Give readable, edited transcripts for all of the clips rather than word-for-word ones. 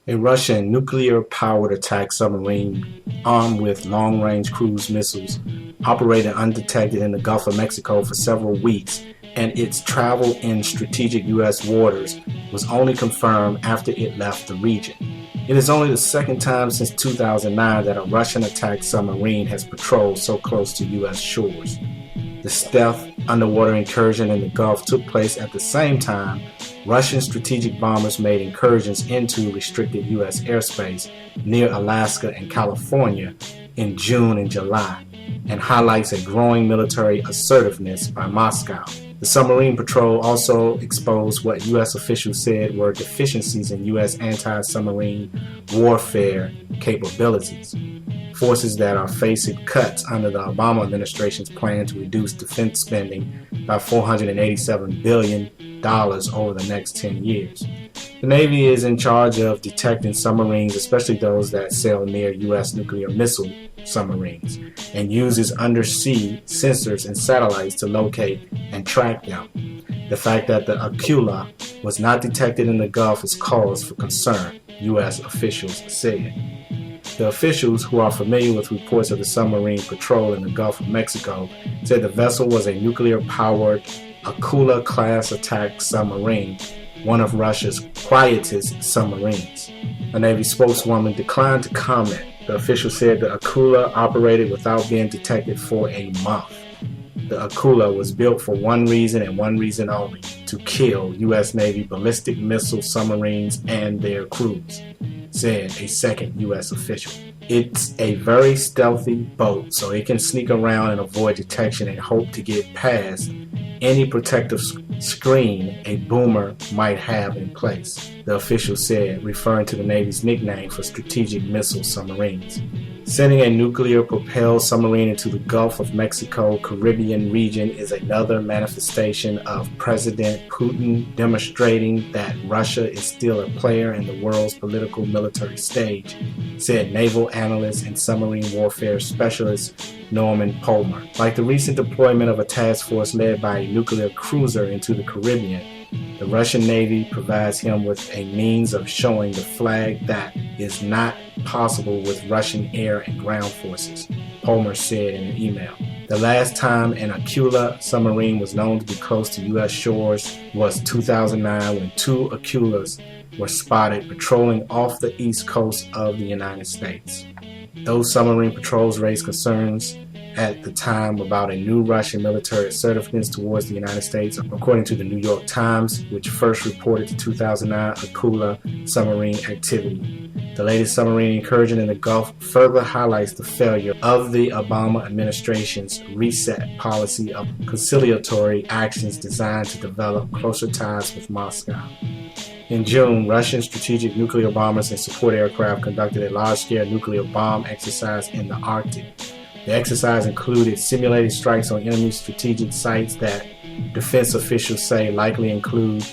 A Russian nuclear-powered attack submarine armed with long-range cruise missiles operated undetected in the Gulf of Mexico for several weeks, and its travel in strategic U.S. waters was only confirmed after it left the region. It is only the second time since 2009 that a Russian attack submarine has patrolled so close to U.S. shores. The stealth underwater incursion in the Gulf took place at the same time Russian strategic bombers made incursions into restricted U.S. airspace near Alaska and California in June and July, and highlights a growing military assertiveness by Moscow. The submarine patrol also exposed what U.S. officials said were deficiencies in U.S. anti-submarine warfare capabilities. Forces that are facing cuts under the Obama administration's plan to reduce defense spending by $487 billion over the next 10 years. The Navy is in charge of detecting submarines, especially those that sail near U.S. nuclear missile submarines, and uses undersea sensors and satellites to locate and track them. The fact that the Akula was not detected in the Gulf is cause for concern, U.S. officials said. The officials, who are familiar with reports of the submarine patrol in the Gulf of Mexico, said the vessel was a nuclear-powered Akula-class attack submarine, one of Russia's quietest submarines. A Navy spokeswoman declined to comment. The official said the Akula operated without being detected for a month. The Akula was built for one reason and one reason only: to kill U.S. Navy ballistic missile submarines and their crews, said a second U.S. official. It's a very stealthy boat, so it can sneak around and avoid detection and hope to get past any protective screen a boomer might have in place, the official said, referring to the Navy's nickname for strategic missile submarines. Sending a nuclear-propelled submarine into the Gulf of Mexico Caribbean region is another manifestation of President Putin demonstrating that Russia is still a player in the world's political military stage, said naval analyst and submarine warfare specialist Norman Palmer. Like the recent deployment of a task force led by a nuclear cruiser into the Caribbean, the Russian Navy provides him with a means of showing the flag that is not possible with Russian air and ground forces, Palmer said in an email. The last time an Akula submarine was known to be close to U.S. shores was 2009, when two Akulas were spotted patrolling off the east coast of the United States. Those submarine patrols raised concerns at the time about a new Russian military assertiveness towards the United States, according to the New York Times, which first reported the 2009 Akula submarine activity. The latest submarine incursion in the Gulf further highlights the failure of the Obama administration's reset policy of conciliatory actions designed to develop closer ties with Moscow. In June, Russian strategic nuclear bombers and support aircraft conducted a large-scale nuclear bomb exercise in the Arctic. The exercise included simulated strikes on enemy strategic sites that defense officials say likely include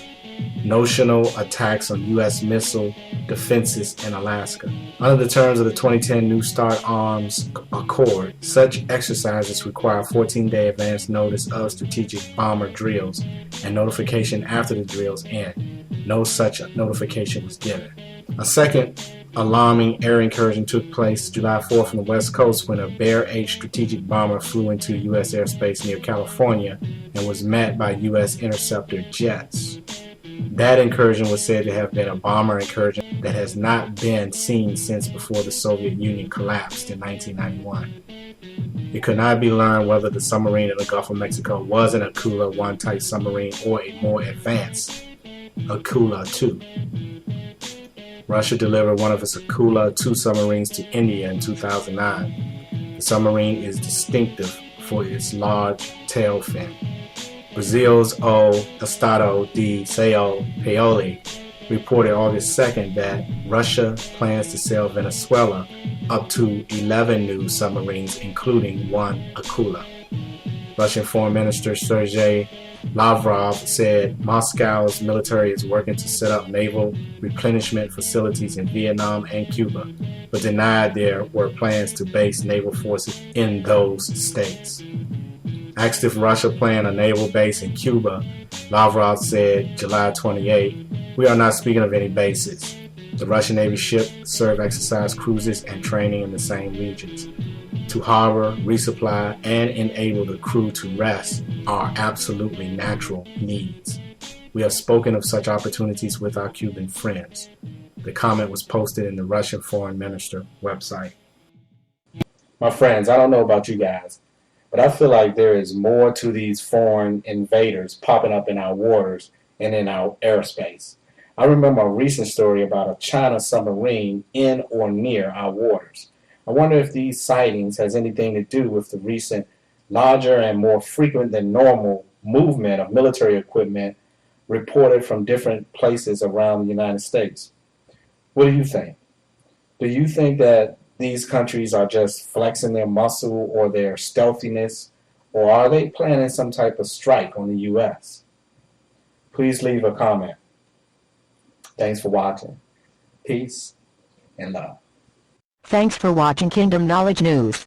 notional attacks on U.S. missile defenses in Alaska. Under the terms of the 2010 New START Arms Accord, such exercises require 14-day advance notice of strategic bomber drills and notification after the drills end. No such notification was given. A second alarming air incursion took place July 4th on the West Coast when a Bear 8 strategic bomber flew into U.S. airspace near California and was met by U.S. interceptor jets. That incursion was said to have been a bomber incursion that has not been seen since before the Soviet Union collapsed in 1991. It could not be learned whether the submarine in the Gulf of Mexico was an Akula-1 type submarine or a more advanced Akula-2. Russia delivered one of its Akula-2 submarines to India in 2009. The submarine is distinctive for its large tail fin. Brazil's O Estado de São Paulo reported August 2nd that Russia plans to sell Venezuela up to 11 new submarines, including one Akula. Russian Foreign Minister Sergei Lavrov said Moscow's military is working to set up naval replenishment facilities in Vietnam and Cuba, but denied there were plans to base naval forces in those states. Asked if Russia planned a naval base in Cuba, Lavrov said July 28, "We are not speaking of any bases. The Russian Navy ship served exercise cruises and training in the same regions. To harbor, resupply, and enable the crew to rest are absolutely natural needs. We have spoken of such opportunities with our Cuban friends. The comment was posted in the Russian Foreign Minister website. My friends, I don't know about you guys, but I feel like there is more to these foreign invaders popping up in our waters and in our airspace. I remember a recent story about a China submarine in or near our waters. I wonder if these sightings has anything to do with the recent larger and more frequent than normal movement of military equipment reported from different places around the United States. What do you think? Do you think that these countries are just flexing their muscle or their stealthiness, or are they planning some type of strike on the U.S.? Please leave a comment. Thanks for watching. Peace and love. Thanks for watching Kingdom Knowledge News.